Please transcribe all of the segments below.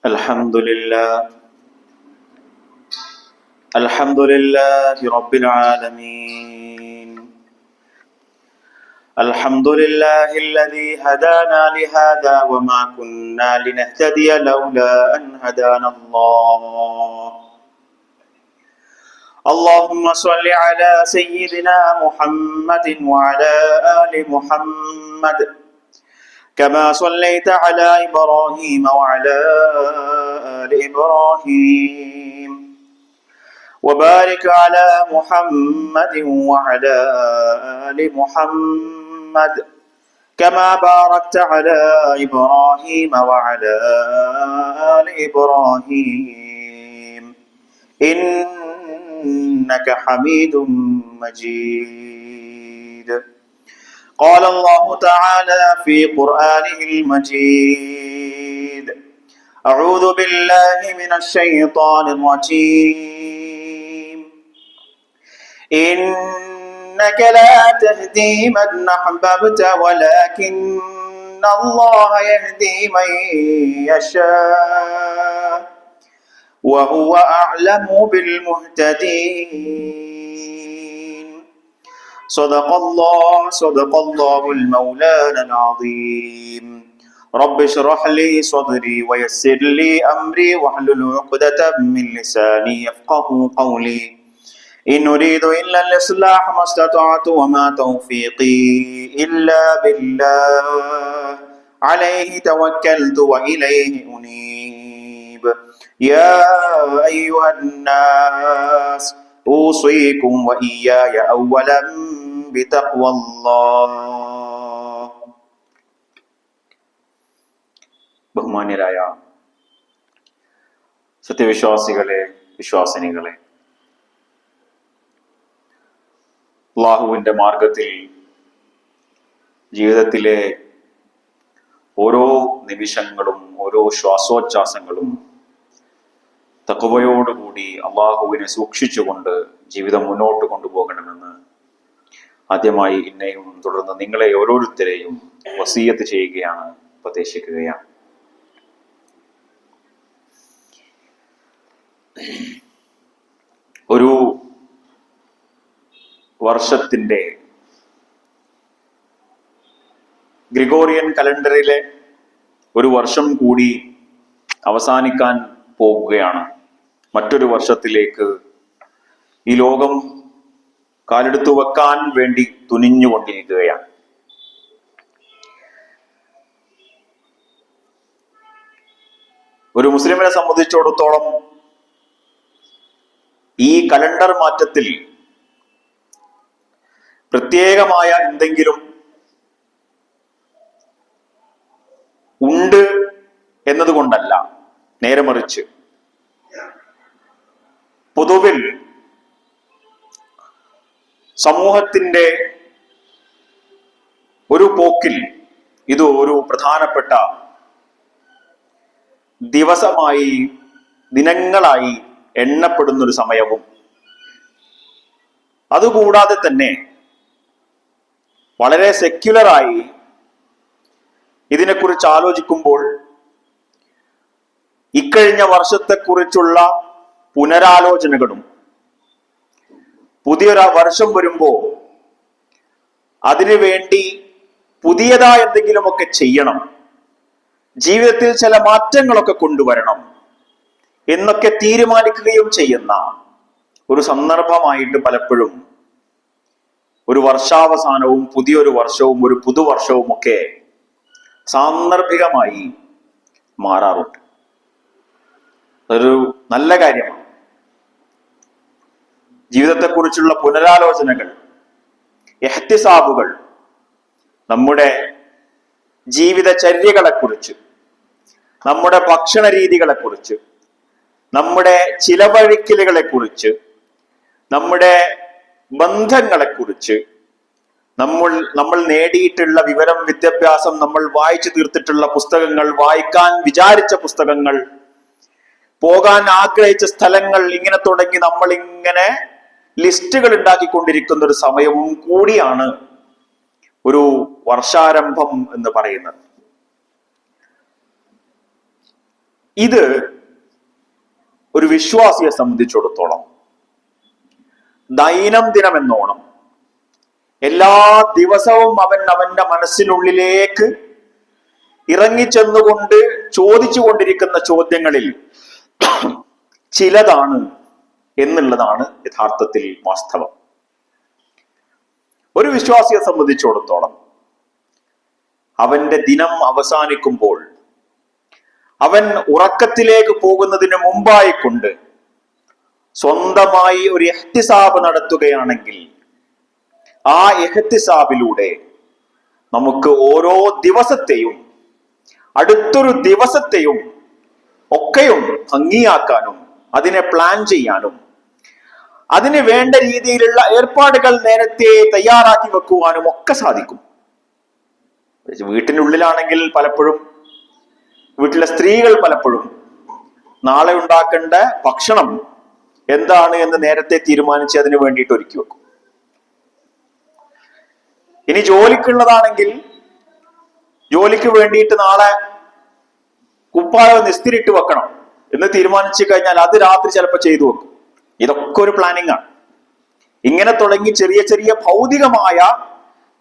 الحمد لله رب العالمين. الحمد لله الذي هدانا لهذا وما كنا لنهتدي لولا أن هدانا الله. اللهم صل على سيدنا محمد وعلى آل محمد كما صليت على إبراهيم وعلى آل إبراهيم وبارك على محمد وعلى آل محمد كما باركت على إبراهيم وعلى آل إبراهيم إنك حميد مجيد. قال الله تعالى في قرآنه المجيد: أعوذ بالله من الشيطان الرجيم. إنك لا تهدي من أحببت ولكن الله يهدي من يشاء وهو أعلم بالمهتدين. صدق الله المولانا العظيم. رب اشرح لي صدري ويسر لي أمري واحلل عقدة من لساني يفقه قولي. إن أريد إلا الإصلاح ما استطعت وما توفيقي إلا بالله عليه توكلت وإليه أنيب. يا أيها الناس أوصيكم وإياي أولا بتقوى الله. ബഹുമാന്യരായ സത്യവിശ്വാസികളെ, വിശ്വാസിനികളെ, അല്ലാഹുവിൻ്റെ മാർഗത്തിൽ ജീവിതത്തിലെ ഓരോ നിമിഷങ്ങളും ഓരോ ശ്വാസോച്ഛ്വാസങ്ങളും തഖ്വയോടുകൂടി അള്ളാഹുവിനെ സൂക്ഷിച്ചുകൊണ്ട് ജീവിതം മുന്നോട്ട് കൊണ്ടുപോകണമെന്ന് ആദ്യമായി എന്നെയും തുടർന്ന് നിങ്ങളെ ഓരോരുത്തരെയും വസിയത്ത് ചെയ്യുകയാണ്, ഉപദേശിക്കുകയാണ്. ഒരു വർഷത്തിൻ്റെ ഗ്രിഗോറിയൻ കലണ്ടറിലെ ഒരു വർഷം കൂടി അവസാനിക്കാൻ പോകുകയാണ്. മറ്റൊരു വർഷത്തിലേക്ക് ഈ ലോകം കാലെടുത്തു വെക്കാൻ വേണ്ടി തുനിഞ്ഞുകൊണ്ടിരിക്കുകയാണ്. ഒരു മുസ്ലിമിനെ സംബന്ധിച്ചിടത്തോളം ഈ കലണ്ടർ മാറ്റത്തിൽ പ്രത്യേകമായ എന്തെങ്കിലും ഉണ്ട് എന്നതുകൊണ്ടല്ല, നേരെ മറിച്ച് പൊതുവിൽ സമൂഹത്തിന്റെ ഒരു പോക്കിൽ ഇത് ഒരു പ്രധാനപ്പെട്ട ദിവസമായി, ദിനങ്ങളായി എണ്ണപ്പെടുന്നൊരു സമയവും, അതുകൂടാതെ തന്നെ വളരെ സെക്യുലറായി ഇതിനെക്കുറിച്ച് ആലോചിക്കുമ്പോൾ ഇക്കഴിഞ്ഞ വർഷത്തെക്കുറിച്ചുള്ള പുനരാലോചനകളും, പുതിയൊരു വർഷം വരുമ്പോൾ അതിനുവേണ്ടി പുതിയതായ എന്തെങ്കിലുമൊക്കെ ചെയ്യണം, ജീവിതത്തിൽ ചില മാറ്റങ്ങളൊക്കെ കൊണ്ടുവരണം എന്നൊക്കെ തീരുമാനിക്കുകയും ചെയ്യുന്ന ഒരു സന്ദർഭമായിട്ട് പലപ്പോഴും ഒരു വർഷാവസാനവും പുതിയൊരു വർഷവും ഒരു പുതുവർഷവും ഒക്കെ സാന്ദർഭികമായി മാറാറുണ്ട്. അതൊരു നല്ല കാര്യമാണ്. ജീവിതത്തെക്കുറിച്ചുള്ള പുനരാലോചനകൾ, ഇഹ്തിസാബുകൾ, നമ്മുടെ ജീവിതചര്യകളെക്കുറിച്ച്, നമ്മുടെ ഭക്ഷണ രീതികളെക്കുറിച്ച്, നമ്മുടെ ചിലവഴിക്കലുകളെക്കുറിച്ച്, നമ്മുടെ ബന്ധങ്ങളെക്കുറിച്ച്, നമ്മൾ നേടിയിട്ടുള്ള വിവരം, വിദ്യാഭ്യാസം, നമ്മൾ വായിച്ചു തീർത്തിട്ടുള്ള പുസ്തകങ്ങൾ, വായിക്കാൻ വിചാരിച്ച പുസ്തകങ്ങൾ, പോകാൻ ആഗ്രഹിച്ച സ്ഥലങ്ങൾ, ഇങ്ങനെ തുടങ്ങി നമ്മളിങ്ങനെ ലിസ്റ്റുകൾ ഉണ്ടാക്കിക്കൊണ്ടിരിക്കുന്ന ഒരു സമയവും കൂടിയാണ് ഒരു വർഷാരംഭം എന്ന് പറയുന്നത്. ഇത് ഒരു വിശ്വാസിയെ സംബന്ധിച്ചിടത്തോളം ദൈനംദിനം എന്നോണം എല്ലാ ദിവസവും അവന്റെ മനസ്സിനുള്ളിലേക്ക് ഇറങ്ങിച്ചെന്നുകൊണ്ട് ചോദിച്ചുകൊണ്ടിരിക്കുന്ന ചോദ്യങ്ങളിൽ ചിലതാണ് എന്നുള്ളതാണ് യഥാർത്ഥത്തിൽ വാസ്തവം. ഒരു വിശ്വാസിയെ സംബന്ധിച്ചിടത്തോളം അവന്റെ ദിനം അവസാനിക്കുമ്പോൾ അവൻ ഉറക്കത്തിലേക്ക് പോകുന്നതിന് മുമ്പായി കൊണ്ട് സ്വന്തമായി ഒരു ഇഹ്തിസാബ് നടത്തുകയാണെങ്കിൽ ആ ഇഹ്തിസാബിലൂടെ നമുക്ക് ഓരോ ദിവസത്തെയും അടുത്തൊരു ദിവസത്തെയും ഒക്കെയും ഭംഗിയാക്കാനും അതിനെ പ്ലാൻ ചെയ്യാനും അതിന് വേണ്ട രീതിയിലുള്ള ഏർപ്പാടുകൾ നേരത്തെ തയ്യാറാക്കി വെക്കുവാനും ഒക്കെ സാധിക്കും. വീട്ടിനുള്ളിലാണെങ്കിൽ പലപ്പോഴും വീട്ടിലെ സ്ത്രീകൾ പലപ്പോഴും നാളെ ഉണ്ടാക്കേണ്ട ഭക്ഷണം എന്താണ് എന്ന് നേരത്തെ തീരുമാനിച്ച് അതിന് വേണ്ടിയിട്ട് ഒരുക്കി വെക്കും. ഇനി ജോലിക്കുള്ളതാണെങ്കിൽ ജോലിക്ക് വേണ്ടിയിട്ട് നാളെ കുപ്പായം നിസ്തിരിട്ട് വെക്കണം എന്ന് തീരുമാനിച്ചു കഴിഞ്ഞാൽ അത് രാത്രി ചിലപ്പോൾ ചെയ്തു വെക്കും. ഇതൊക്കെ ഒരു പ്ലാനിങ് ആണ്. ഇങ്ങനെ തുടങ്ങി ചെറിയ ചെറിയ ഭൗതികമായ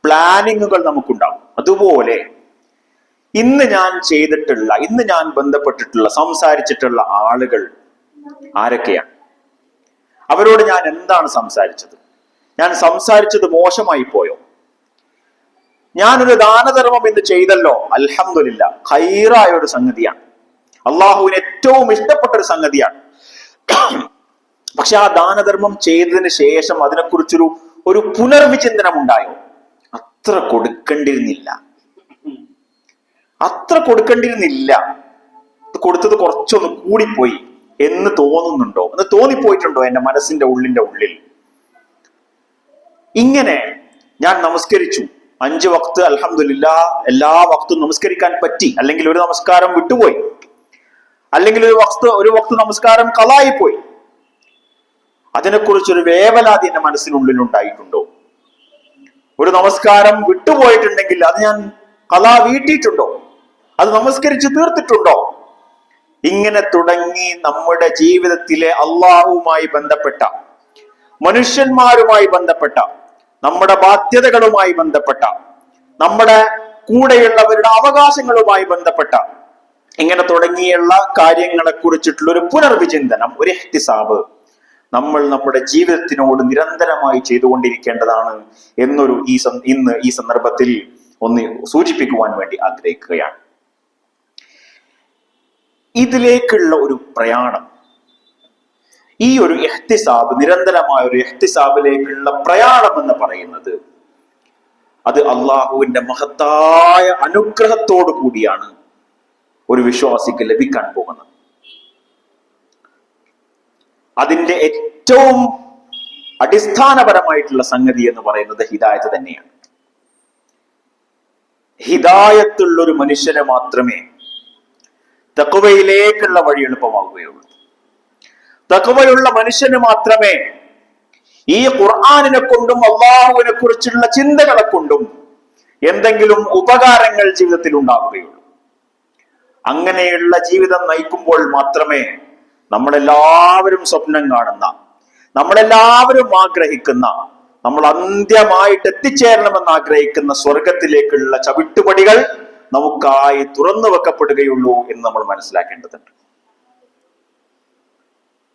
പ്ലാനിങ്ങുകൾ നമുക്കുണ്ടാവും. അതുപോലെ ഇന്ന് ഞാൻ ബന്ധപ്പെട്ടിട്ടുള്ള സംസാരിച്ചിട്ടുള്ള ആളുകൾ ആരൊക്കെയാണ്? അവരോട് ഞാൻ എന്താണ് സംസാരിച്ചത്? ഞാൻ സംസാരിച്ചത് മോശമായി പോയോ? ഞാനൊരു ദാനധർമ്മം ഇന്ന് ചെയ്തല്ലോ, അൽഹംദുലില്ലാ, ഖൈറായ ഒരു സംഗതിയാണ്, അള്ളാഹുവിന് ഏറ്റവും ഇഷ്ടപ്പെട്ട ഒരു സംഗതിയാണ്. പക്ഷെ ആ ദാനധർമ്മം ചെയ്തതിന് ശേഷം അതിനെക്കുറിച്ചൊരു പുനർവിചിന്തനം ഉണ്ടായോ? അത്ര കൊടുക്കേണ്ടിയിരുന്നില്ല, കൊടുത്തത് കുറച്ചൊന്ന് കൂടിപ്പോയി എന്ന് തോന്നുന്നുണ്ടോ, എന്ന് തോന്നിപ്പോയിട്ടുണ്ടോ എന്റെ മനസ്സിന്റെ ഉള്ളിന്റെ ഉള്ളിൽ? ഇങ്ങനെ ഞാൻ നമസ്കരിച്ചു 5 വക്ത്, അൽഹംദുലില്ലാ, എല്ലാ വക്തും നമസ്കരിക്കാൻ പറ്റി, അല്ലെങ്കിൽ ഒരു നമസ്കാരം വിട്ടുപോയി, അല്ലെങ്കിൽ ഒരു വക്ത് നമസ്കാരം ഖളായി പോയി, അതിനെക്കുറിച്ചൊരു വേവലാതി എന്റെ മനസ്സിനുള്ളിൽ ഉണ്ടായിട്ടുണ്ടോ? ഒരു നമസ്കാരം വിട്ടുപോയിട്ടുണ്ടെങ്കിൽ അത് ഞാൻ ഖളാ വീട്ടിയിട്ടുണ്ടോ? അത് നമസ്കരിച്ച് തീർത്തിട്ടുണ്ടോ? ഇങ്ങനെ തുടങ്ങി നമ്മുടെ ജീവിതത്തിലെ അള്ളാഹുവുമായി ബന്ധപ്പെട്ട, മനുഷ്യന്മാരുമായി ബന്ധപ്പെട്ട, നമ്മുടെ ബാധ്യതകളുമായി ബന്ധപ്പെട്ട, നമ്മുടെ കൂടെയുള്ളവരുടെ അവകാശങ്ങളുമായി ബന്ധപ്പെട്ട, ഇങ്ങനെ തുടങ്ങിയുള്ള കാര്യങ്ങളെ കുറിച്ചിട്ടുള്ള ഒരു പുനർവിചിന്തനം, ഒരു ഇഹ്തിസാബ് നമ്മൾ നമ്മുടെ ജീവിതത്തിനോട് നിരന്തരമായി ചെയ്തുകൊണ്ടിരിക്കേണ്ടതാണ് എന്നൊരു ഇന്ന് ഈ സന്ദർഭത്തിൽ ഒന്ന് സൂചിപ്പിക്കുവാൻ വേണ്ടി ആഗ്രഹിക്കുകയാണ്. ഇതിലേക്കുള്ള ഒരു പ്രയാണം, ഈ ഒരു ഇഹ്തിസാബ്, നിരന്തരമായ ഒരു ഇഹ്തിസാബിലേക്കുള്ള പ്രയാണം എന്ന് പറയുന്നത്, അത് അള്ളാഹുവിന്റെ മഹത്തായ അനുഗ്രഹത്തോടു കൂടിയാണ് ഒരു വിശ്വാസിക്ക് ലഭിക്കാൻ പോകുന്നത്. അതിന്റെ ഏറ്റവും അടിസ്ഥാനപരമായിട്ടുള്ള സംഗതി എന്ന് പറയുന്നത് ഹിദായത്ത് തന്നെയാണ്. ഹിദായത്തുള്ള ഒരു മനുഷ്യന് മാത്രമേ തഖ്വയിലേക്കുള്ള വഴി എളുപ്പമാവുകയുള്ളൂ. തഖ്വയുള്ള മനുഷ്യന് മാത്രമേ ഈ ഖുർആനിനെ കൊണ്ടും അള്ളാഹുവിനെ കുറിച്ചുള്ള ചിന്തകളെ കൊണ്ടും എന്തെങ്കിലും ഉപകാരങ്ങൾ ജീവിതത്തിൽ ഉണ്ടാവുകയുള്ളൂ. അങ്ങനെയുള്ള ജീവിതം നയിക്കുമ്പോൾ മാത്രമേ നമ്മളെല്ലാവരും സ്വപ്നം കാണുന്ന, നമ്മളെല്ലാവരും ആഗ്രഹിക്കുന്ന, നമ്മൾ അന്ത്യമായിട്ട് എത്തിച്ചേരണമെന്ന് ആഗ്രഹിക്കുന്ന സ്വർഗത്തിലേക്കുള്ള ചവിട്ടുപടികൾ നമുക്കായി തുറന്നു വെക്കപ്പെടുകയുള്ളൂ എന്ന് നമ്മൾ മനസ്സിലാക്കേണ്ടതുണ്ട്.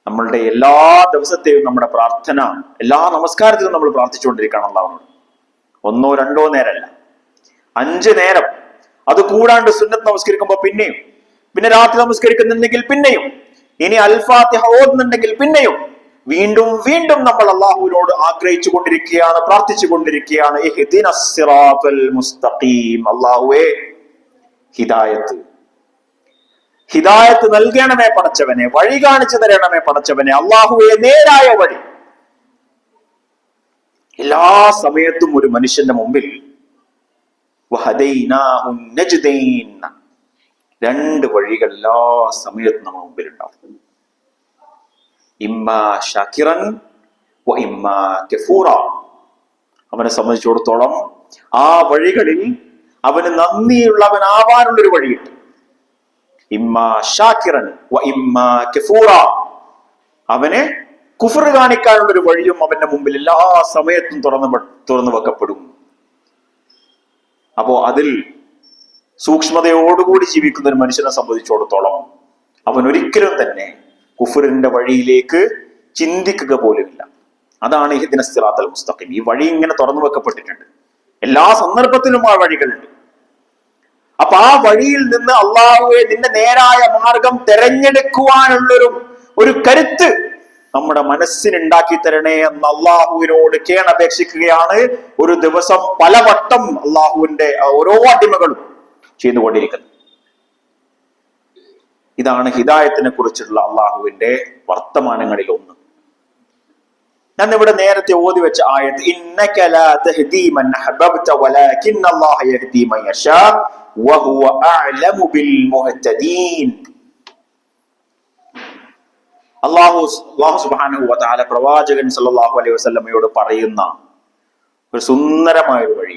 നമ്മളുടെ എല്ലാ ദിവസത്തെയും നമ്മുടെ പ്രാർത്ഥന, എല്ലാ നമസ്കാരത്തിലും നമ്മൾ പ്രാർത്ഥിച്ചുകൊണ്ടിരിക്കണം അല്ലാഹുവിനോട്. 1 or 2 നേരമല്ല, 5 നേരം. അത് കൂടാണ്ട് സുന്നത്ത് നമസ്കരിക്കുമ്പോൾ പിന്നെയും, പിന്നെ രാത്രി നമസ്കരിക്കുന്നുണ്ടെങ്കിൽ പിന്നെയും, ഇനി അൽ-ഫാത്തിഹ ഓതുന്നുണ്ടെങ്കിൽ പിന്നെയും, വീണ്ടും വീണ്ടും നമ്മൾ അള്ളാഹുവിനോട് ആഗ്രഹിച്ചു കൊണ്ടിരിക്കുകയാണ്, പ്രാർത്ഥിച്ചു കൊണ്ടിരിക്കുകയാണ്. ഇഹ്ദിനസ് സിറാത്തൽ മുസ്തഖീം, അള്ളാഹുവേ ഹിദായത്ത് നൽകണമേ പടച്ചവനെ, വഴി കാണിച്ചു തരണമേ പടച്ചവനെ, അള്ളാഹുവേ നേരായ വഴി. എല്ലാ സമയത്തും ഒരു മനുഷ്യന്റെ മുമ്പിൽ 2 വഴികൾ എല്ലാ സമയത്തും നമ്മുടെ മുമ്പിൽ ഉണ്ടാവും. ഇമ്മാ ഷാകിറൻ വ ഇമ്മാ കഫൂറ. അവനെ സംബന്ധിച്ചിടത്തോളം ആ വഴികളിൽ അവന് നന്ദിയുള്ളവനാവാനുള്ളൊരു വഴിയുണ്ട്. ഇമ്മാ ഷാക്കിറൻ വ ഇമ്മാ കഫൂറ. അവന് കുഫർ കാണിക്കാനുള്ള ഒരു വഴിയും അവന്റെ മുമ്പിൽ എല്ലാ സമയത്തും തുറന്നു വെക്കപ്പെടും. അപ്പോ അതിൽ സൂക്ഷ്മതയോടുകൂടി ജീവിക്കുന്ന ഒരു മനുഷ്യനെ സംബന്ധിച്ചിടത്തോളം അവൻ ഒരിക്കലും തന്നെ കുഫറിന്റെ വഴിയിലേക്ക് ചിന്തിക്കുക പോലുമില്ല. അതാണ് ഇഹ്ദിന സിറാത്തൽ മുസ്തഖീം. ഈ വഴി ഇങ്ങനെ തുറന്നു വെക്കപ്പെട്ടിട്ടുണ്ട്, എല്ലാ സന്ദർഭത്തിലും ആ വഴികളുണ്ട്. അപ്പൊ ആ വഴിയിൽ നിന്ന് അള്ളാഹുവെ നിന്റെ നേരായ മാർഗം തെരഞ്ഞെടുക്കുവാനുള്ളൊരു ഒരു കരുത്ത് നമ്മുടെ മനസ്സിനുണ്ടാക്കി തരണേ എന്ന് അള്ളാഹുവിനോട് കേണപേക്ഷിക്കുകയാണ് ഒരു ദിവസം പലവട്ടം അള്ളാഹുവിന്റെ ഓരോ അടിമകളും ചെയ്തുകൊണ്ടിരിക്കുന്നത്. ഇതാണ് ഹിദായത്തിനെ കുറിച്ചുള്ള അള്ളാഹുവിന്റെ വർത്തമാനങ്ങളിൽ ഒന്ന്. ഞാൻ ഇവിടെ നേരത്തെ ഓതി വെച്ച ആയത്ത് ഇന്നക ലാ തഹ്ദീ മൻ അഹ്ബബ്ത വലാകിന്ന അല്ലാഹ യഹ്ദീ മൻ യശാ വഹുവ അഅലമു ബിൽ മുഹ്തദീൻ. അല്ലാഹു സുബ്ഹാനഹു വ തആല പ്രവാചകൻ സല്ലല്ലാഹു അലൈഹി വസല്ലമയോട് പറയുന്ന ഒരു സുന്ദരമായ ഒരു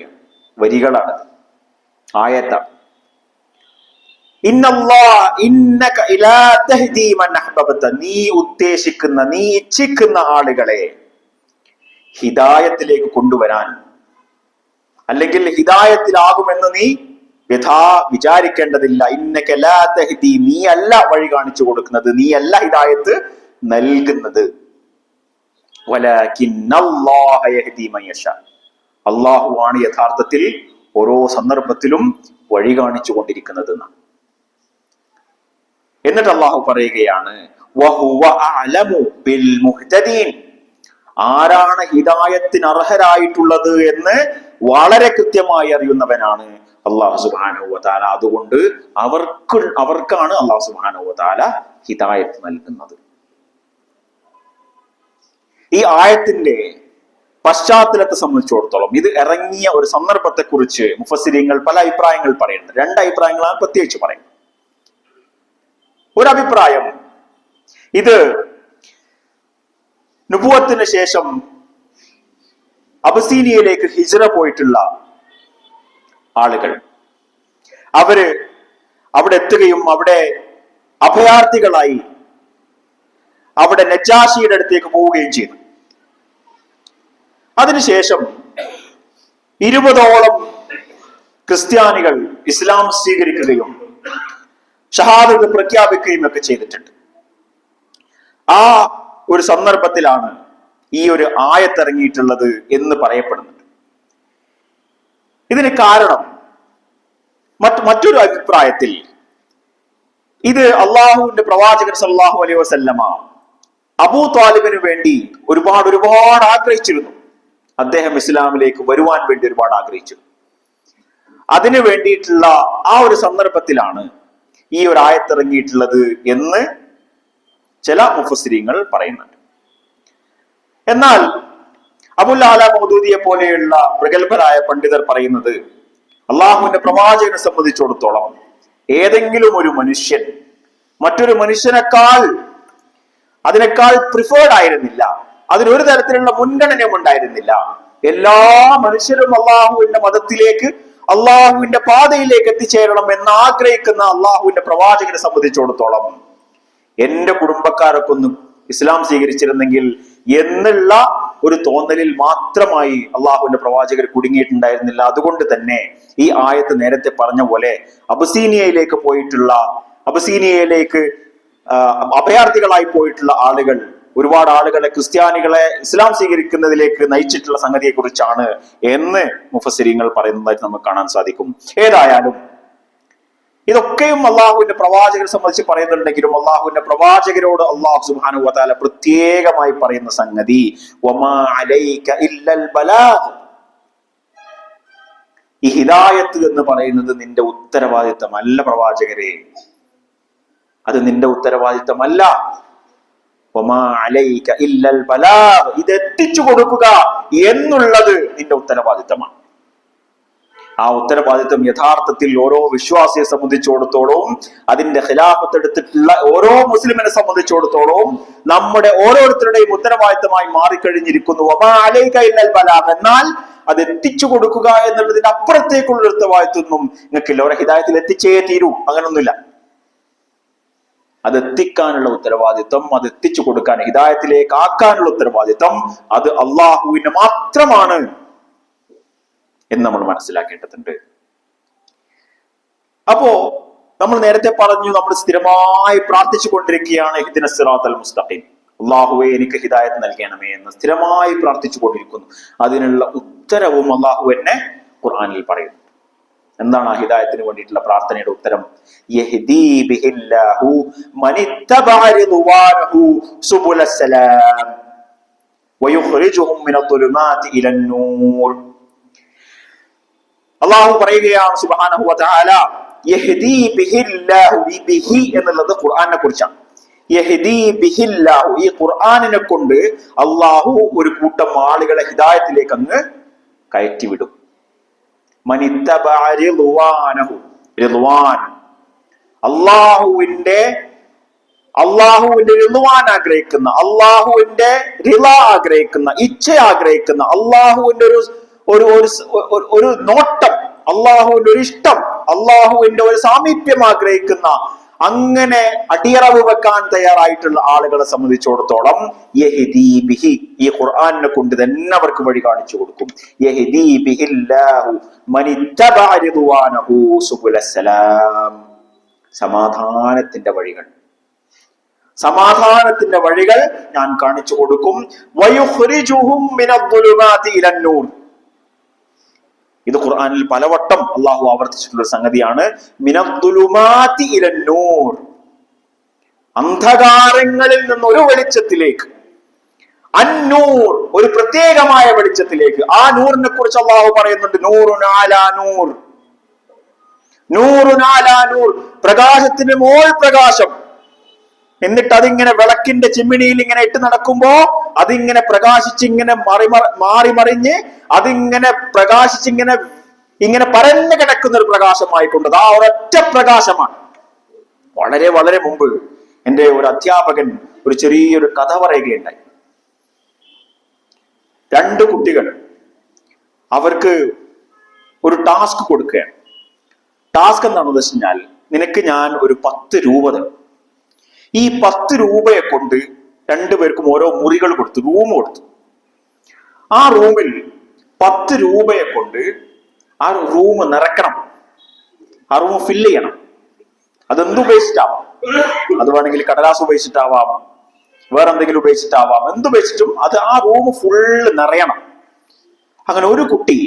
വരികളാണ്, ആയത്താണ്. ഇന്നക ലാ തഹ്ദീ മൻ അഹ്ബബ്ത, നീ ഉദ്ദേശിക്കുന്ന, നീ ഇച്ഛിക്കുന്ന ആളുകളെ ഹിദായത്തിലേക്ക് കൊണ്ടുവരാൻ, അല്ലെങ്കിൽ ഹിദായത്തിലാകുമെന്ന് നീ വിചാരിക്കേണ്ടതില്ല. ഇന്നക ലാ തഹ്ദീ, നീ അല്ല വഴി കാണിച്ചു കൊടുക്കുന്നത്, നീ അല്ല ഹിദായത്ത് നൽകുന്നത്. വലാകിന്നല്ലാഹ യഹ്ദീ മൻ യശാ, അല്ലാഹു ആണ് യഥാർത്ഥത്തിൽ ഓരോ സന്ദർഭത്തിലും വഴി കാണിച്ചു കൊണ്ടിരിക്കുന്നത് എന്നാണ്. എന്നിട്ട് അള്ളാഹു പറയുകയാണ് വഹുവ അഅലമു ബിൽ മുഹ്തദീൻ, ആരാണ് ഹിദായത്തിന് അർഹരായിട്ടുള്ളത് എന്ന് വളരെ കൃത്യമായി അറിയുന്നവനാണ് അല്ലാഹു സുബ്ഹാനഹു വ തആല. അതുകൊണ്ട് അവർക്കാണ് അല്ലാഹു സുബ്ഹാനഹു വ തആല ഹിദായത്ത് നൽകുന്നത്. ഈ ആയത്തിന്റെ പശ്ചാത്തലത്തെ സംബന്ധിച്ചിടത്തോളം ഇത് ഇറങ്ങിയ ഒരു സന്ദർഭത്തെ കുറിച്ച് മുഫസ്സിരീങ്ങൾ പല അഭിപ്രായങ്ങൾ പറയുന്നുണ്ട്. 2 അഭിപ്രായങ്ങളാണ് പ്രത്യേകിച്ച് പറയുന്നത്. ഒരഭിപ്രായം, ഇത് നുബുവത്തിന് ശേഷം അബസീനിയയിലേക്ക് ഹിജ്റ പോയിട്ടുള്ള ആളുകൾ, അവര് അവിടെ എത്തുകയും അവിടെ അഭയാർത്ഥികളായി അവിടെ നജാഷിയുടെ അടുത്തേക്ക് പോവുകയും ചെയ്തു. അതിനുശേഷം 20ഓളം ക്രിസ്ത്യാനികൾ ഇസ്ലാം സ്വീകരിക്കുകയും ഷഹാദത്ത് പ്രഖ്യാപിക്കുകയും ഒക്കെ ചെയ്തിട്ടുണ്ട്. ആ ഒരു സന്ദർഭത്തിലാണ് ഈ ഒരു ആയത്തിറങ്ങിയിട്ടുള്ളത് എന്ന് പറയപ്പെടുന്നുണ്ട്. ഇതിന് കാരണം മറ്റൊരു അഭിപ്രായത്തിൽ ഇത് അള്ളാഹുവിന്റെ പ്രവാചകൻ സല്ലല്ലാഹു അലൈഹി വസല്ലമ അബൂ ത്വാലിബിന് വേണ്ടി ഒരുപാട് ആഗ്രഹിച്ചിരുന്നു. അദ്ദേഹം ഇസ്ലാമിലേക്ക് വരുവാൻ വേണ്ടി ഒരുപാട് ആഗ്രഹിച്ചു. അതിനു വേണ്ടിയിട്ടുള്ള ആ ഒരു സന്ദർഭത്തിലാണ് ഈ ഒരു ആയത്തിറങ്ങിയിട്ടുള്ളത് എന്ന് ചില മുഫസ്സിരീങ്ങൾ പറയുന്നുണ്ട്. എന്നാൽ അബുൽ ആല മൗദൂദിയെ പോലെയുള്ള പ്രഗത്ഭരായ പണ്ഡിതർ പറയുന്നത് അള്ളാഹുവിന്റെ പ്രവാചകനെ സംബന്ധിച്ചിടത്തോളം ഏതെങ്കിലും ഒരു മനുഷ്യൻ മറ്റൊരു മനുഷ്യനേക്കാൾ അതിനേക്കാൾ പ്രിഫേർഡ് ആയിരുന്നില്ല, അതിനൊരു തരത്തിലുള്ള മുൻഗണനയും ഉണ്ടായിരുന്നില്ല. എല്ലാ മനുഷ്യരും അള്ളാഹുവിന്റെ മതത്തിലേക്ക്, അള്ളാഹുവിന്റെ പാതയിലേക്ക് എത്തിച്ചേരണം എന്ന് ആഗ്രഹിക്കുന്ന അള്ളാഹുവിന്റെ പ്രവാചകനെ സംബന്ധിച്ചിടത്തോളം എന്റെ കുടുംബക്കാരൊക്കെ ഒന്ന് ഇസ്ലാം സ്വീകരിച്ചിരുന്നെങ്കിൽ എന്നുള്ള ഒരു തോന്നലിൽ മാത്രമായി അള്ളാഹുവിന്റെ പ്രവാചകർ കുടുങ്ങിയിട്ടുണ്ടായിരുന്നില്ല. അതുകൊണ്ട് തന്നെ ഈ ആയത്ത് നേരത്തെ പറഞ്ഞ പോലെ അബസീനിയയിലേക്ക് അഭയാർത്ഥികളായി പോയിട്ടുള്ള ആളുകൾ, ഒരുപാട് ആളുകളെ, ക്രിസ്ത്യാനികളെ ഇസ്ലാം സ്വീകരിക്കുന്നതിലേക്ക് നയിച്ചിട്ടുള്ള സംഗതിയെ കുറിച്ചാണ് എന്ന് മുഫസ്സിരീങ്ങൾ പറയുന്നതായിട്ട് നമുക്ക് കാണാൻ സാധിക്കും. ഏതായാലും ഇതൊക്കെയും അള്ളാഹുവിന്റെ പ്രവാചകരെ സംബന്ധിച്ച് പറയുന്നുണ്ടെങ്കിലും അള്ളാഹുവിന്റെ പ്രവാചകരോട് അള്ളാഹു സുബ്ഹാനഹു വ തആല പ്രത്യേകമായി പറയുന്ന സംഗതി വമാ അലൈക ഇല്ലൽ ബലാഗ്, ഈ ഹിദായത്ത് എന്ന് പറയുന്നത് നിന്റെ ഉത്തരവാദിത്തമല്ല പ്രവാചകരെ, അത് നിന്റെ ഉത്തരവാദിത്തമല്ല. വമാ അലൈക ഇല്ലൽ ബലാഗ്, ഇത് എത്തിച്ചു കൊടുക്കുക എന്നുള്ളത് നിന്റെ ഉത്തരവാദിത്തമാണ്. ആ ഉത്തരവാദിത്വം യഥാർത്ഥത്തിൽ ഓരോ വിശ്വാസിയെ സംബന്ധിച്ചിടത്തോളവും അതിന്റെ ഖിലാഫത്ത് എടുത്തിട്ടുള്ള ഓരോ മുസ്ലിമിനെ സംബന്ധിച്ചിടത്തോളവും നമ്മുടെ ഓരോരുത്തരുടെയും ഉത്തരവാദിത്തമായി മാറിക്കഴിഞ്ഞിരിക്കുന്നു. വമാ അലൈക ഇല്ലൽ ബലാഗ്, എന്നാൽ അത് എത്തിച്ചു കൊടുക്കുക എന്നുള്ളതിന്റെ അപ്പുറത്തേക്കുള്ള ഉത്തരവാദിത്വമൊന്നും നിങ്ങൾക്കില്ല. ഒരു ഹിദായത്തിൽ എത്തിച്ചേ തീരൂ, അങ്ങനൊന്നുമില്ല. അത് എത്തിക്കാനുള്ള ഉത്തരവാദിത്വം, അത് എത്തിച്ചു കൊടുക്കാൻ, ഹിദായത്തിലേക്ക് ആക്കാനുള്ള ഉത്തരവാദിത്വം അത് അള്ളാഹുവിന് മാത്രമാണ് എന്ന് നമ്മൾ മനസ്സിലാക്കേണ്ടതുണ്ട്. അപ്പോ നമ്മൾ നേരത്തെ പറഞ്ഞു, നമ്മൾ സ്ഥിരമായി പ്രാർത്ഥിച്ചു കൊണ്ടിരിക്കുകയാണ് ഇഹ്ദിനസ് സിറാത്തൽ മുസ്തഖീം, അള്ളാഹുവെ എനിക്ക് ഹിദായത്ത് നൽകണമേ എന്ന് സ്ഥിരമായി പ്രാർത്ഥിച്ചു കൊണ്ടിരിക്കുന്നു. അതിനുള്ള ഉത്തരവും അള്ളാഹു എന്നെ ഖുർആനിൽ പറയുന്നു. എന്താണ് ആ ഹിദായത്തിന് വേണ്ടിയിട്ടുള്ള പ്രാർത്ഥനയുടെ ഉത്തരം? യഹ്ദീ ബിഹില്ലാഹു മനിത്തബഅ റിദ്വാനഹു സുബുലസ്സലാം വയുഖ്രിജുഹും മിനദ്ദുലുമാതി ഇലന്നൂർ. അള്ളാഹു പറയുകയാണ് സുബ്ഹാനഹു വതആല, യഹ്ദീ ബിഹില്ലാഹു, ഈ ബിഹി എന്നുള്ളത് ഖുർആനെ കുറിച്ചാണ്. യഹ്ദീ ബിഹില്ലാഹു, ഈ ഖുർആനിനെ കൊണ്ട് അള്ളാഹു ഒരു കൂട്ടം ആളുകളെ ഹിദായത്തിലേക്ക് അങ്ങ് കയറ്റിവിടും. മനിത്തബഅ റിദ്വാനഹു, റിദ്വാൻ അള്ളാഹുവിന്റെ റിദ്വാൻ ആഗ്രഹിക്കുന്ന, അള്ളാഹുവിന്റെ റിള ആഗ്രഹിക്കുന്ന, ഇച്ഛ ആഗ്രഹിക്കുന്ന, അള്ളാഹുവിന്റെ ഒരു നോട്ടം, അള്ളാഹുവിന്റെ ഒരു ഇഷ്ടം, അള്ളാഹുവിന്റെ ഒരു സാമീപ്യം ആഗ്രഹിക്കുന്ന, അങ്ങനെ അടിയറവ് വെക്കാൻ തയ്യാറായിട്ടുള്ള ആളുകളെ സംബന്ധിച്ചിടത്തോളം യഹ്ദീ ബിഹി, ഈ ഖുർആനിനെ കൊണ്ട് തന്നെ അവർക്ക് വഴി കാണിച്ചു കൊടുക്കും. യഹ്ദീ ബിഹില്ലാഹു മനിത്തബഅ റിദ്വാനഹു സുബുലസ്സലാം, സമാധാനത്തിന്റെ വഴികൾ, സമാധാനത്തിന്റെ വഴികൾ ഞാൻ കാണിച്ചു കൊടുക്കും. വയുഖ്രിജുഹും മിനദ്ദുലുമാതി ഇലന്നൂർ, ഇത് ഖുർആനിൽ പലവട്ടം അള്ളാഹു ആവർത്തിച്ചിട്ടുള്ള സംഗതിയാണ്. മിനദ്ദുലുമാതി ഇലന്നൂർ, അന്ധകാരങ്ങളിൽ നിന്ന് ഒരു വെളിച്ചത്തിലേക്ക്, അന്നൂർ, ഒരു പ്രത്യേകമായ വെളിച്ചത്തിലേക്ക്. ആ നൂറിനെ കുറിച്ച് അള്ളാഹു പറയുന്നുണ്ട്, നൂറുൻ അലാ നൂർ, നൂറുൻ അലാ നൂർ, പ്രകാശത്തിന് മോൾ പ്രകാശം. എന്നിട്ട് അതിങ്ങനെ വിളക്കിന്റെ ചിമ്മിണിയിൽ ഇങ്ങനെ ഇട്ട് നടക്കുമ്പോ അതിങ്ങനെ പ്രകാശിച്ചിങ്ങനെ മാറി മറിഞ്ഞ് അതിങ്ങനെ പ്രകാശിച്ചിങ്ങനെ പരന്നു കിടക്കുന്ന ഒരു പ്രകാശമായിട്ടുണ്ട്. ആ ഒരൊറ്റ പ്രകാശമാണ്. വളരെ വളരെ മുമ്പ് എൻ്റെ ഒരു അധ്യാപകൻ ഒരു ചെറിയൊരു കഥ പറയുകയുണ്ടായി. 2 കുട്ടികൾ, അവർക്ക് ഒരു ടാസ്ക് കൊടുക്കുകയാണ്. ടാസ്ക് എന്താണെന്ന് വെച്ച് കഴിഞ്ഞാൽ, നിനക്ക് ഞാൻ ഒരു 10 രൂപ തരും. ഈ 10 രൂപയെ കൊണ്ട് 2 പേർക്കും ഓരോ മുറികൾ കൊടുത്തു, റൂം കൊടുത്തു. ആ റൂമിൽ 10 രൂപയെ കൊണ്ട് ആ റൂം നിറക്കണം, ആ റൂം ഫില്ല് ചെയ്യണം. അതെന്തുപയോഗിച്ചിട്ടാവാം, അത് വേണമെങ്കിൽ കടലാസ് ഉപയോഗിച്ചിട്ടാവാം, വേറെ എന്തെങ്കിലും ഉപയോഗിച്ചിട്ടാവാം, എന്തുപയോഗിച്ചിട്ടും അത് ആ റൂം ഫുള്ള് നിറയണം. അങ്ങനെ ഒരു കുട്ടി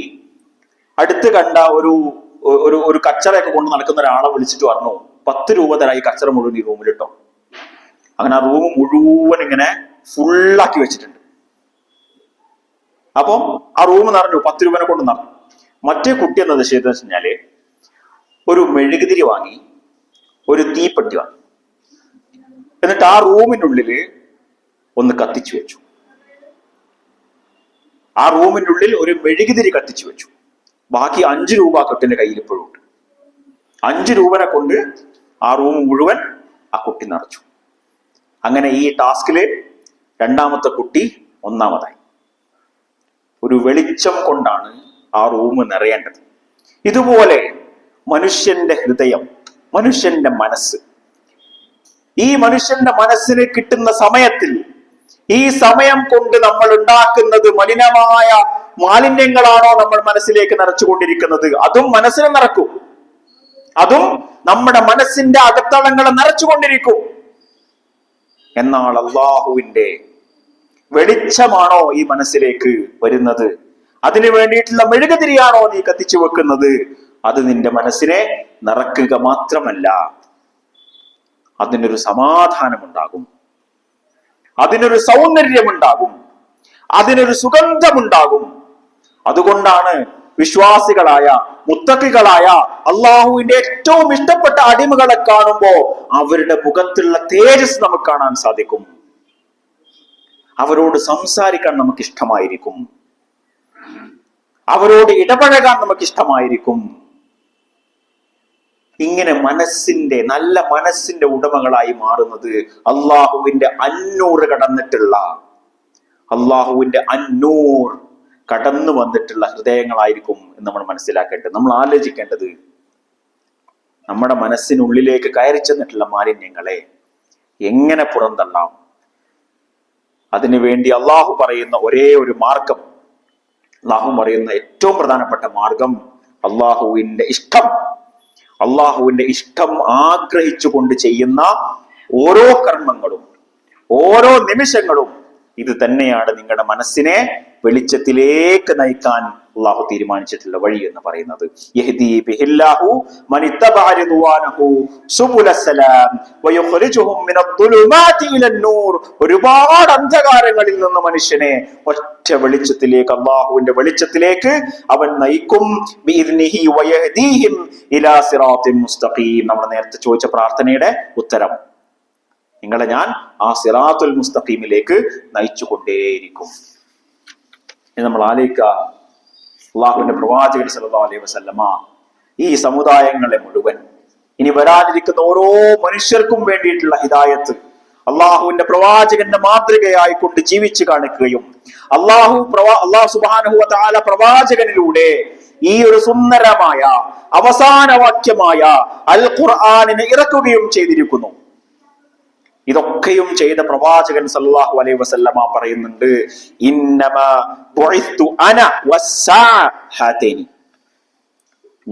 അടുത്ത് കണ്ട ഒരു കച്ചറയൊക്കെ കൊണ്ട് നടക്കുന്ന ഒരാളെ വിളിച്ചിട്ട് പറഞ്ഞു, 10 രൂപ തരാം, ഈ കച്ചറ മുഴുവൻ ഈ റൂമിലിട്ടോ. അങ്ങനെ ആ റൂം മുഴുവൻ ഇങ്ങനെ ഫുള്ളാക്കി വെച്ചിട്ടുണ്ട്. അപ്പം ആ റൂം നിറഞ്ഞു, 10 രൂപനെ കൊണ്ട് നിറഞ്ഞു. മറ്റേ കുട്ടി എന്നത് ചെയ്തെന്ന് വെച്ച് കഴിഞ്ഞാല് ഒരു മെഴുകുതിരി വാങ്ങി, ഒരു തീപ്പെട്ടി വാങ്ങി, എന്നിട്ട് ആ റൂമിനുള്ളില് ഒന്ന് കത്തിച്ചു വെച്ചു. ആ റൂമിന്റെ ഉള്ളിൽ ഒരു മെഴുകുതിരി കത്തിച്ചു വെച്ചു. ബാക്കി 5 രൂപ കുട്ടിന്റെ കയ്യിൽ ഇപ്പോഴും ഉണ്ട്. 5 രൂപനെ കൊണ്ട് ആ റൂം മുഴുവൻ ആ കുട്ടി നിറച്ചു. അങ്ങനെ ഈ ടാസ്കില് 2ാമത്തെ കുട്ടി 1ാമതായി. ഒരു വെളിച്ചം കൊണ്ടാണ് ആ റൂം നിറയേണ്ടത്. ഇതുപോലെ മനുഷ്യന്റെ ഹൃദയം, മനുഷ്യന്റെ മനസ്സ്, ഈ മനുഷ്യന്റെ മനസ്സിന് കിട്ടുന്ന സമയത്തിൽ, ഈ സമയം കൊണ്ട് നമ്മൾ ഉണ്ടാക്കുന്നത് മലിനമായ മാലിന്യങ്ങളാണോ നമ്മൾ മനസ്സിലേക്ക് നിറച്ചുകൊണ്ടിരിക്കുന്നത്, അതും മനസ്സിനെ നിറക്കും, അതും നമ്മുടെ മനസ്സിന്റെ അകത്തളങ്ങളെ നിറച്ചുകൊണ്ടിരിക്കും. എന്നാൽ അള്ളാഹുവിന്റെ വെളിച്ചമാണോ ഈ മനസ്സിലേക്ക് വരുന്നത്, അതിനു വേണ്ടിയിട്ടുള്ള മെഴുകുതിരിയാണോ നീ കത്തിച്ചു വെക്കുന്നത്, അത് നിന്റെ മനസ്സിനെ നിറക്കുക മാത്രമല്ല, അതിനൊരു സമാധാനമുണ്ടാകും, അതിനൊരു സൗന്ദര്യമുണ്ടാകും, അതിനൊരു സുഗന്ധമുണ്ടാകും. അതുകൊണ്ടാണ് വിശ്വാസികളായ, മുത്തഖികളായ, അള്ളാഹുവിന്റെ ഏറ്റവും ഇഷ്ടപ്പെട്ട അടിമകളെ കാണുമ്പോ അവരുടെ മുഖത്തുള്ള തേജസ് നമുക്ക് കാണാൻ സാധിക്കും. അവരോട് സംസാരിക്കാൻ നമുക്ക് ഇഷ്ടമായിരിക്കും, അവരോട് ഇടപഴകാൻ നമുക്ക് ഇഷ്ടമായിരിക്കും. ഇങ്ങനെ നല്ല മനസ്സിന്റെ ഉടമകളായി മാറുന്നത് അള്ളാഹുവിന്റെ അന്നൂർ കടന്നിട്ടുള്ള, അള്ളാഹുവിന്റെ അന്നൂർ കടന്നു വന്നിട്ടുള്ള ഹൃദയങ്ങളായിരിക്കും എന്ന് നമ്മൾ മനസ്സിലാക്കേണ്ടത്. നമ്മൾ ആലോചിക്കേണ്ടത്, നമ്മുടെ മനസ്സിനുള്ളിലേക്ക് കയറി ചെന്നിട്ടുള്ള മാലിന്യങ്ങളെ എങ്ങനെ പുറന്തള്ളാം? അതിനുവേണ്ടി അള്ളാഹു പറയുന്ന ഒരേ ഒരു മാർഗം, അള്ളാഹു പറയുന്ന ഏറ്റവും പ്രധാനപ്പെട്ട മാർഗം അള്ളാഹുവിന്റെ ഇഷ്ടം ആഗ്രഹിച്ചുകൊണ്ട് ചെയ്യുന്ന ഓരോ കർമ്മങ്ങളും ഓരോ നിമിഷങ്ങളും ഇത് തന്നെയാണ് നിങ്ങളുടെ മനസ്സിനെ വെളിച്ചത്തിലേക്ക് നയിക്കാൻ അള്ളാഹു തീരുമാനിച്ചിട്ടുള്ള വഴി എന്ന് പറയുന്നത്. ഒരുപാട് അന്ധകാരങ്ങളിൽ നിന്ന് മനുഷ്യനെ ഒറ്റ വെളിച്ചത്തിലേക്ക്, അള്ളാഹുവിന്റെ വെളിച്ചത്തിലേക്ക് അവൻ നയിക്കും. നമ്മൾ നേരത്തെ ചോദിച്ച പ്രാർത്ഥനയുടെ ഉത്തരം, നിങ്ങളെ ഞാൻ ആ സിറാത്തുൽ മുസ്തഖീമിലേക്ക് നയിച്ചുകൊണ്ടേയിരിക്കും. നമ്മൾ ആലോചിക്കുക, അള്ളാഹുവിന്റെ പ്രവാചകൻ സല്ലല്ലാഹു അലൈഹി വസല്ലമ ഈ സമുദായങ്ങളെ മുഴുവൻ, ഇനി വരാനിരിക്കുന്ന ഓരോ മനുഷ്യർക്കും വേണ്ടിയിട്ടുള്ള ഹിദായത്ത് അള്ളാഹുവിന്റെ പ്രവാചകന്റെ മാതൃകയായിക്കൊണ്ട് ജീവിച്ചു കാണിക്കുകയും അള്ളാഹു സുബ്ഹാനഹു വ തആല പ്രവാചകനിലൂടെ ഈ ഒരു സുന്ദരമായ അവസാന വാക്യമായ അൽ ഖുർആനിനെ ഇറക്കുകയും ചെയ്തിരിക്കുന്നു. ഇതൊക്കെയും ചെയ്ത പ്രവാചകൻ സല്ലല്ലാഹു അലൈഹി വസല്ലമ പറയുന്നുണ്ട്, ഇന്നമാ ബുഇസ്തു അന വസ്സാഅതനി,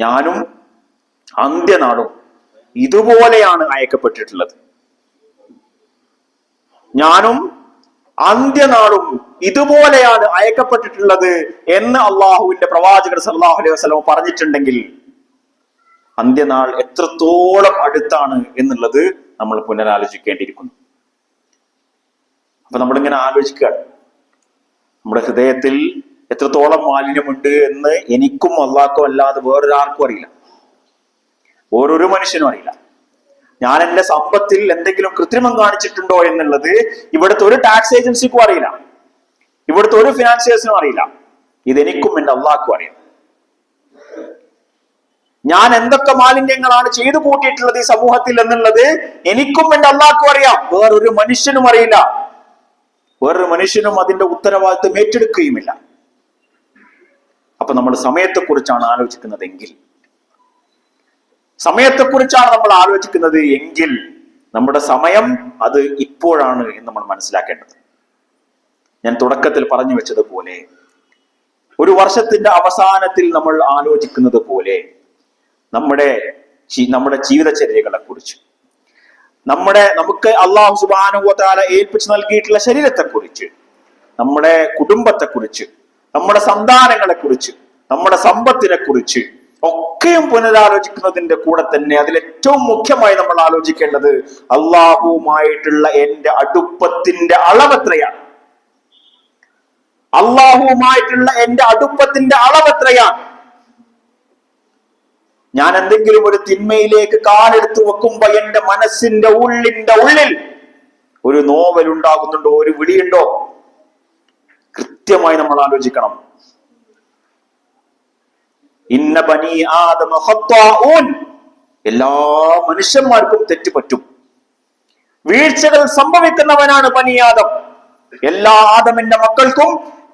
ഞാനും അന്ത്യനാളും ഇതുപോലെയാണ് അയക്കപ്പെട്ടിട്ടുള്ളത്. ഞാനും അന്ത്യനാളും ഇതുപോലെയാണ് അയക്കപ്പെട്ടിട്ടുള്ളത് എന്ന് അള്ളാഹുവിന്റെ പ്രവാചകൻ സല്ലല്ലാഹു അലൈഹി വസല്ലമ പറഞ്ഞിട്ടുണ്ടെങ്കിൽ അന്ത്യനാൾ എത്രത്തോളം അടുത്താണ് എന്നുള്ളത് നമ്മൾ പുനരാലോചിക്കേണ്ടിയിരിക്കുന്നു. അപ്പൊ നമ്മളിങ്ങനെ ആലോചിക്കുകയാണ്, നമ്മുടെ ഹൃദയത്തിൽ എത്രത്തോളം മാലിന്യമുണ്ട് എന്ന് എനിക്കും അള്ളാഹ്ക്കും അല്ലാതെ വേറൊരാൾക്കും അറിയില്ല, ഓരോരോ മനുഷ്യനും അറിയില്ല. ഞാൻ എന്റെ സമ്പത്തിൽ എന്തെങ്കിലും കൃത്രിമം കാണിച്ചിട്ടുണ്ടോ എന്നുള്ളത് ഇവിടുത്തെ ഒരു ടാക്സ് ഏജൻസിക്കും അറിയില്ല, ഇവിടുത്തെ ഒരു ഫിനാൻസിയേഴ്സിനും അറിയില്ല. ഇതെനിക്കും എന്റെ അള്ളാഹ്ക്കും അറിയാം. ഞാൻ എന്തൊക്കെ മാലിന്യങ്ങളാണ് ചെയ്തു കൂട്ടിയിട്ടുള്ളത് ഈ സമൂഹത്തിൽ എന്നുള്ളത് എനിക്കും എന്റെ അള്ളാഹ്ക്കും അറിയാം, വേറൊരു മനുഷ്യനും അറിയില്ല. വേറൊരു മനുഷ്യനും അതിന്റെ ഉത്തരവാദിത്വം ഏറ്റെടുക്കുകയുമില്ല. അപ്പൊ നമ്മൾ സമയത്തെക്കുറിച്ചാണ് ആലോചിക്കുന്നതെങ്കിൽ, നമ്മുടെ സമയം അത് ഇപ്പോഴാണ് എന്ന് നമ്മൾ മനസ്സിലാക്കേണ്ടത്. ഞാൻ തുടക്കത്തിൽ പറഞ്ഞു വെച്ചതുപോലെ, ഒരു വർഷത്തിന്റെ അവസാനത്തിൽ നമ്മൾ ആലോചിക്കുന്നത് പോലെ നമ്മുടെ ജീവിതചര്യകളെ കുറിച്ച്, നമുക്ക് അള്ളാഹു സുബ്ഹാനഹു വ തആല ഏൽപ്പിച്ചു നൽകിയിട്ടുള്ള ശരീരത്തെക്കുറിച്ച്, നമ്മുടെ കുടുംബത്തെക്കുറിച്ച്, നമ്മുടെ സന്താനങ്ങളെ കുറിച്ച്, നമ്മുടെ സമ്പത്തിനെ കുറിച്ച് ഒക്കെയും പുനരാലോചിക്കുന്നതിന്റെ കൂടെ തന്നെ അതിലേറ്റവും മുഖ്യമായി നമ്മൾ ആലോചിക്കേണ്ടത് അള്ളാഹുവുമായിട്ടുള്ള എന്റെ അടുപ്പത്തിന്റെ അളവെത്രയാണ്. ഞാൻ എന്തെങ്കിലും ഒരു തിന്മയിലേക്ക് കാലെടുത്ത് വെക്കുമ്പോ എന്റെ മനസ്സിന്റെ ഉള്ളിൽ ഒരു നോവൽ ഉണ്ടാകുന്നുണ്ടോ, ഒരു വിളിയുണ്ടോ? കൃത്യമായി നമ്മൾ ആലോചിക്കണം. ഇന്ന ബനി ആദമ ഖത്താഊൻ, എല്ലാ മനുഷ്യന്മാർക്കും തെറ്റ് പറ്റും, വീഴ്ചകൾ സംഭവിക്കുന്നവനാണ് ബനി ആദം. എല്ലാ ആദമിന്റെ മക്കൾക്കും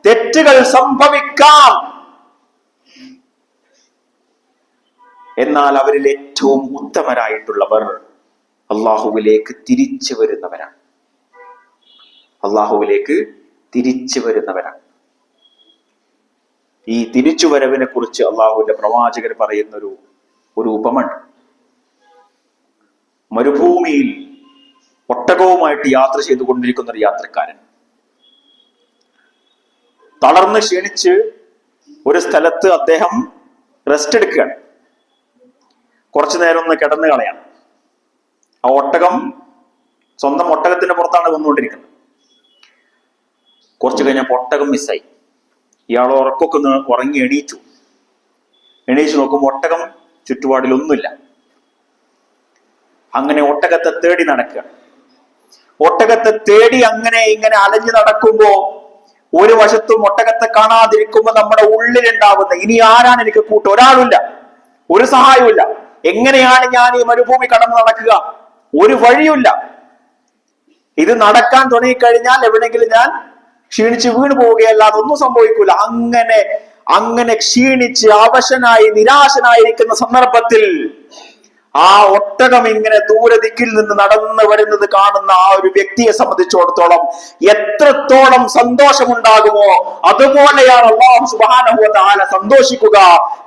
തെറ്റുകൾ സംഭവിക്കാം. എന്നാൽ അവരിൽ ഏറ്റവും ഉത്തമരായിട്ടുള്ളവർ അള്ളാഹുവിലേക്ക് തിരിച്ചു വരുന്നവരാണ്. ഈ തിരിച്ചുവരവിനെ കുറിച്ച് അള്ളാഹുവിന്റെ പ്രവാചകർ പറയുന്ന ഒരു ഉപമണ്ട്. മരുഭൂമിയിൽ ഒട്ടകവുമായിട്ട് യാത്ര ചെയ്തുകൊണ്ടിരിക്കുന്ന ഒരു യാത്രക്കാരൻ തളർന്ന് ക്ഷീണിച്ച് ഒരു സ്ഥലത്ത് അദ്ദേഹം റെസ്റ്റ് എടുക്കുകയാണ്. കുറച്ചു നേരം ഒന്ന് കിടന്നു കളയാം. ആ ഒട്ടകം സ്വന്തം ഒട്ടകത്തിന്റെ പുറത്താണ് വന്നുകൊണ്ടിരിക്കുന്നത്. കുറച്ചു കഴിഞ്ഞപ്പോൾ ഒട്ടകം മിസ്സായി. ഇയാൾ ഉറക്കൊക്കെ ഒന്ന് ഉറങ്ങി എണീച്ചു നോക്കുമ്പോൾ ഒട്ടകം ചുറ്റുപാടിലൊന്നുമില്ല. അങ്ങനെ ഒട്ടകത്തെ തേടി നടക്കുക. ഒട്ടകത്തെ തേടി അങ്ങനെ ഇങ്ങനെ അലഞ്ഞു നടക്കുമ്പോ ഒരു വശത്തും ഒട്ടകത്തെ കാണാതിരിക്കുമ്പോ നമ്മുടെ ഉള്ളിലുണ്ടാവുന്ന, ഇനി ആരാണ് എനിക്ക് കൂട്ട്? ഒരാളുമില്ല, ഒരു സഹായവുമില്ല. എങ്ങനെയാണ് ഞാൻ ഈ മരുഭൂമി കടന്നു നടക്കുക? ഒരു വഴിയുമില്ല. ഇത് നടക്കാൻ തുടങ്ങിക്കഴിഞ്ഞാൽ എവിടെയെങ്കിലും ഞാൻ ക്ഷീണിച്ച് വീണു പോവുകയല്ലാതെ ഒന്നും സംഭവിക്കൂല. അങ്ങനെ ക്ഷീണിച്ച് അവശനായി നിരാശനായിരിക്കുന്ന സന്ദർഭത്തിൽ ആ ഒട്ടകം ഇങ്ങനെ ദൂരദിക്കിൽ നിന്ന് നടന്നു വരുന്നത് കാണുന്ന ആ ഒരു വ്യക്തിയെ സംബന്ധിച്ചിടത്തോളം എത്രത്തോളം സന്തോഷമുണ്ടാകുമോ അതുപോലെയാണ് അല്ലാഹു സുബ്ഹാനഹു വ തആല സന്തോഷിക്കുക.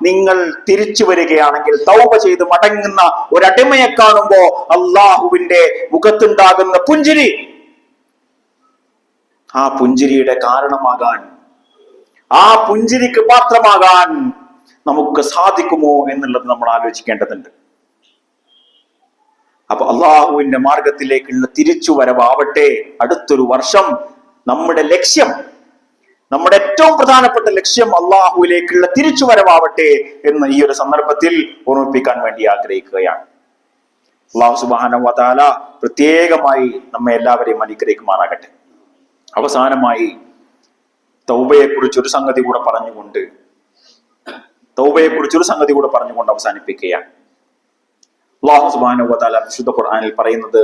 നിങ്ങൾ തിരിച്ചു വരികയാണെങ്കിൽ, തൗബ ചെയ്ത് മടങ്ങുന്ന ഒരടിമയെ കാണുമ്പോ അള്ളാഹുവിന്റെ മുഖത്തുണ്ടാകുന്ന പുഞ്ചിരി, ആ പുഞ്ചിരിയുടെ കാരണമാകാൻ, ആ പുഞ്ചിരിക്ക് പാത്രമാകാൻ നമുക്ക് സാധിക്കുമോ എന്നുള്ളത് നമ്മൾ ആലോചിക്കേണ്ടതുണ്ട്. അപ്പൊ അള്ളാഹുവിന്റെ മാർഗത്തിലേക്കുള്ള തിരിച്ചുവരവാവട്ടെ. അടുത്തൊരു വർഷം നമ്മുടെ ലക്ഷ്യം, നമ്മുടെ ഏറ്റവും പ്രധാനപ്പെട്ട ലക്ഷ്യം അള്ളാഹുവിലേക്കുള്ള തിരിച്ചുവരവാവട്ടെ എന്ന് ഈ ഒരു സന്ദർഭത്തിൽ ഓർമ്മിപ്പിക്കാൻ വേണ്ടി ആഗ്രഹിക്കുകയാണ്. അള്ളാഹു സുബ്ഹാനഹു വ തആല പ്രത്യേകമായി നമ്മെ എല്ലാവരെയും അനുഗ്രഹിക്കുമാറാകട്ടെ. അവസാനമായി തൗബയെ കുറിച്ച് ഒരു സംഗതി കൂടെ പറഞ്ഞുകൊണ്ട് അവസാനിപ്പിക്കുകയാണ്. അല്ലാഹു സുബ്ഹാനഹു വ തആല വിശുദ്ധ ഖുർആനിൽ പറയുന്നത്,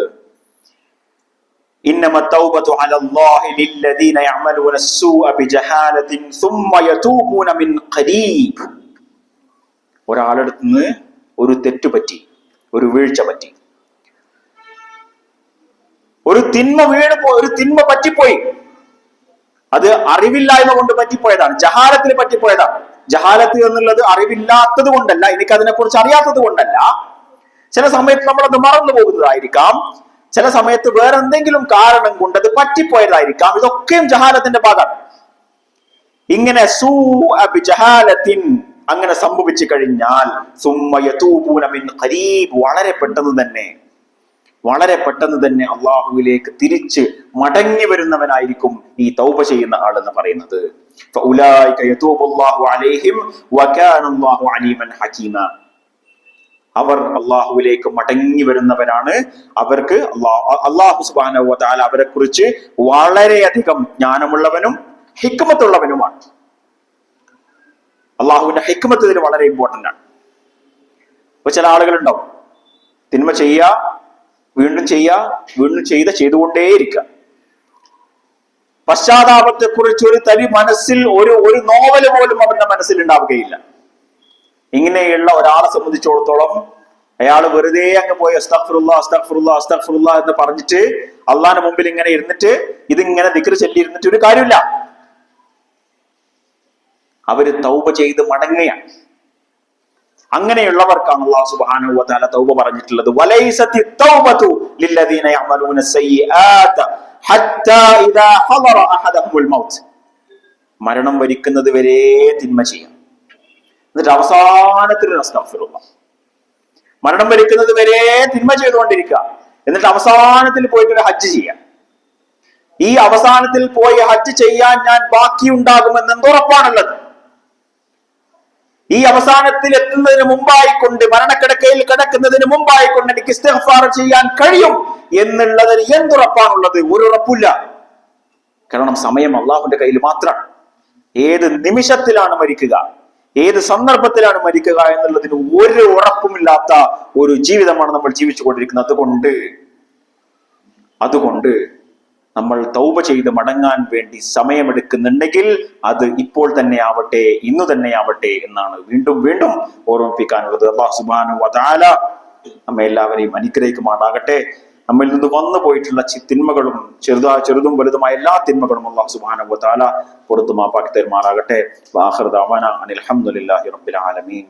ഇന്നമ തൗബതു അലല്ലാഹി ലില്ലദീന യഅമലൂന അസ്സൂഅ ബിജഹാലത്തിൻ സുമ്മ യതൂബൂന മിൻ ഖരീബ്. ഒരാളടുത്ത് നിന്ന് ഒരു തെറ്റ് പറ്റി, ഒരു വീഴ്ച പറ്റി, ഒരു തിന്മ പറ്റിപ്പോയി. അത് അറിവില്ലായ്മ കൊണ്ട് പറ്റിപ്പോയതാണ്, ജഹാലത്തിൽ പറ്റിപ്പോയതാണ്. ജഹാലത്ത് എന്നുള്ളത് അറിവില്ലാത്തത് കൊണ്ടല്ല, എനിക്കതിനെ കുറിച്ച് അറിയാത്തത് കൊണ്ടല്ല. ചില സമയത്ത് നമ്മളത് മറന്നു പോകുന്നതായിരിക്കാം, ചില സമയത്ത് വേറെ എന്തെങ്കിലും കാരണം കൊണ്ട് അത് പറ്റിപ്പോയതായിരിക്കാം. ഇതൊക്കെയും ജഹാലത്തിന്റെ ഭാഗമാണ്. ഇങ്ങനെ അങ്ങനെ സംഭവിച്ചു കഴിഞ്ഞാൽ വളരെ പെട്ടെന്ന് തന്നെ അള്ളാഹുവിലേക്ക് തിരിച്ച് മടങ്ങി വരുന്നവനായിരിക്കും ഈ തൗബ ചെയ്യുന്ന ആൾ എന്ന് പറയുന്നത്. അവർ അള്ളാഹുവിലേക്ക് മടങ്ങി വരുന്നവരാണ്. അവർക്ക് അള്ളാഹു സുബ്ഹാനഹു വ തആല അവരെ കുറിച്ച് വളരെയധികം ജ്ഞാനമുള്ളവനും ഹിക്മത്തുള്ളവനുമാണ്. അള്ളാഹുവിന്റെ ഹിക്മത്ത് ഇതിൽ വളരെ ഇമ്പോർട്ടന്റ് ആണ്. ഇപ്പൊ ചില ആളുകളുണ്ടാവും, തിന്മ വീണ്ടും ചെയ്തുകൊണ്ടേയിരിക്കുക. പശ്ചാത്താപത്തെ കുറിച്ച് ഒരു തരി മനസ്സിൽ ഒരു നോവല് പോലും അവന്റെ മനസ്സിൽ ഉണ്ടാവുകയില്ല. ഇങ്ങനെയുള്ള ഒരാളെ സംബന്ധിച്ചിടത്തോളം അയാൾ വെറുതെ അങ്ങ് പോയി അസ്തഗ്ഫിറുല്ലാഹ് എന്ന് പറഞ്ഞിട്ട് അള്ളാഹിന്റെ മുമ്പിൽ ഇങ്ങനെ ഇരുന്നിട്ട് ഇതിങ്ങനെ ദിക്ർ ചൊല്ലി ഇരുന്നിട്ട് ഒരു കാര്യമില്ല. അവര് തൗബ ചെയ്ത് മടങ്ങുകയാണ്. അങ്ങനെയുള്ളവർക്കാണ് അല്ലാഹു സുബ്ഹാനഹു വ തആല തൗബ പറഞ്ഞിട്ടുള്ളത്. വലൈസത്തി തൗബതു ലില്ലദീന യഅമലൂന സയ്യിആത ഹത്താ ഇദാ ഹദറ അഹദഹുൽ മൗത്ത്. മരണം വരിക്കുന്നത് വരെ തിന്മ ചെയ്യാം, എന്നിട്ട് അവസാനത്തിൽ അസ്തഗ്ഫിറുല്ലാഹ്. മരണം വരിക്കുന്നത് വരെ തിന്മ ചെയ്തുകൊണ്ടിരിക്കുക, എന്നിട്ട് അവസാനത്തിൽ പോയിട്ട് ഒരു ഹജ്ജ് ചെയ്യാം. ഈ അവസാനത്തിൽ പോയി ഹജ്ജ് ചെയ്യാൻ ഞാൻ ബാക്കിയുണ്ടാകുമെന്ന് എന്തുറപ്പാണുള്ളത്? ഈ അവസാനത്തിൽ എത്തുന്നതിന് മുമ്പായിക്കൊണ്ട്, മരണക്കിടക്കയിൽ കിടക്കുന്നതിന് മുമ്പായിക്കൊണ്ട് എനിക്ക് ഇസ്തിഗ്ഫാർ ചെയ്യാൻ കഴിയും എന്നുള്ളതിന് എന്തുറപ്പാണുള്ളത്? ഒരു ഉറപ്പില്ല. കാരണം സമയം അള്ളാഹുവിന്റെ കയ്യിൽ മാത്രമാണ്. ഏത് നിമിഷത്തിലാണ് മരിക്കുക, ഏത് സന്ദർഭത്തിലാണ് മരിക്കുക എന്നുള്ളതിന് ഒരു ഉറപ്പുമില്ലാത്ത ഒരു ജീവിതമാണ് നമ്മൾ ജീവിച്ചു കൊണ്ടിരിക്കുന്നത്. അതുകൊണ്ട് നമ്മൾ തൗബ ചെയ്ത് മടങ്ങാൻ വേണ്ടി സമയമെടുക്കുന്നുണ്ടെങ്കിൽ അത് ഇപ്പോൾ തന്നെ ആവട്ടെ, ഇന്നു തന്നെ ആവട്ടെ എന്നാണ് വീണ്ടും ഓർമ്മിപ്പിക്കാനുള്ളത്. അല്ലാഹു സുബ്ഹാനഹു വ തആല നമ്മെ എല്ലാവരെയും അനുഗ്രഹിക്കുമാറാകട്ടെ. നമ്മിൽ നിന്ന് വന്നു പോയിട്ടുള്ള തിന്മകളും ചെറുതും വലുതുമായ എല്ലാ തിന്മകളും അല്ലാഹു സുബ്ഹാനഹു വ തആല പുറത്തു മാപ്പാക്കി തരുമാറാകട്ടെ. വആഖിറു ദഅവാനാ അനിൽ ഹംദുലില്ലാഹി റബ്ബിൽ ആലമീൻ.